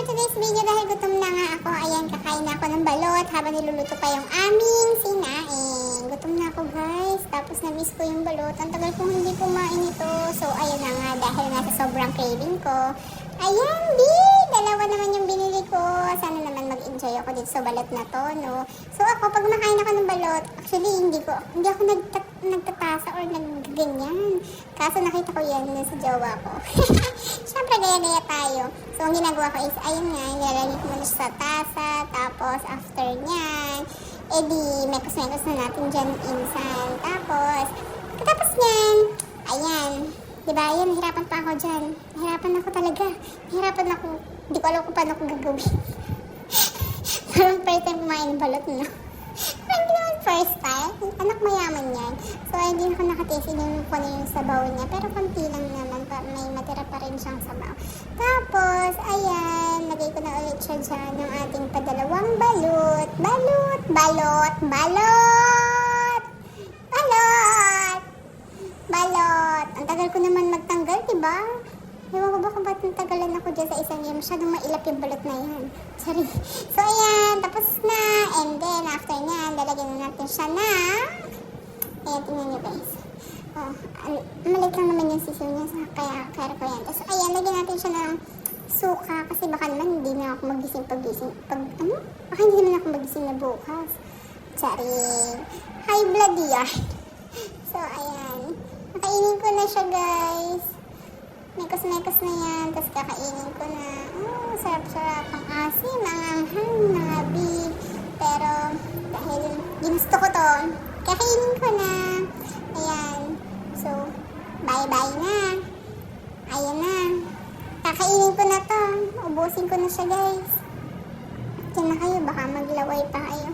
for today's video dahil gutom na nga ako. Ayan, kakain na ako ng balot habang niluluto pa yung aming sinaing. Gutom na ako guys. Tapos na-miss ko yung balot. Ang tagal kong hindi kumain ito. So, ayan na nga dahil nga sa sobrang craving ko. Ayan, dalawa naman yung binili ko. Sana naman mag-enjoy ako dito sa balot na to, no? So, ako, pag makain ako ng balot, actually, hindi ako nagtatasa or nagganyan. Kaso nakita ko yan sa jowa ko. Siyempre, gaya-gaya tayo. So, ang ginagawa ko is, ayun nga, nilalagay ko muna sa tasa. Tapos, after nyan, edi, mekos-mekos na natin dyan insan. Tapos nyan, ayan. Diba, ayan, hirapan pa ako dyan. Hirapan ako talaga. Hirapan ako. Hindi ko alam kung paano ko gagawin. Parang first time kumain ng balot, no? Parang hindi naman first time. Anak mayaman yan. So, hindi ako nakatisin yung kung yung sabaw niya. Pero konti lang naman. May matira pa rin siyang sabaw. Tapos, ayan, lagay ko na ulit siya dyan ng ating padalawang balot. Balot! Balot! Balot! Balot! Balot! Ang tagal ko naman magtanggal, diba? Ewan ko ba kung ba't natagalan ako dyan sa isang game. Masyadong mailap yung balot na yan. Sorry. So, ayan. Tapos na. And then, after nyan, lalagyan na natin siya na. Ayan, tingnan nyo guys. Oh, maliit lang naman yung sisiw niya. Kaya ko yan. Tapos, ayan, lagyan natin siya ng suka. Kasi baka naman hindi na ako magising pagising. Baka hindi naman ako magising na bukas. Charing. High blood yan. So, ayan. Nakainin ko na siya, guys. Mekos-mekos na yan. Tapos kakainin ko na. Oh, sarap-sarap. Ang asim, ang anghang, mga big. Pero, dahil ginusto ko to, kakainin ko na. Ayan. So, bye-bye na. Ayan na. Kakainin ko na to. Ubusin ko na siya, guys. Diyan na kayo. Baka maglaway pa kayo.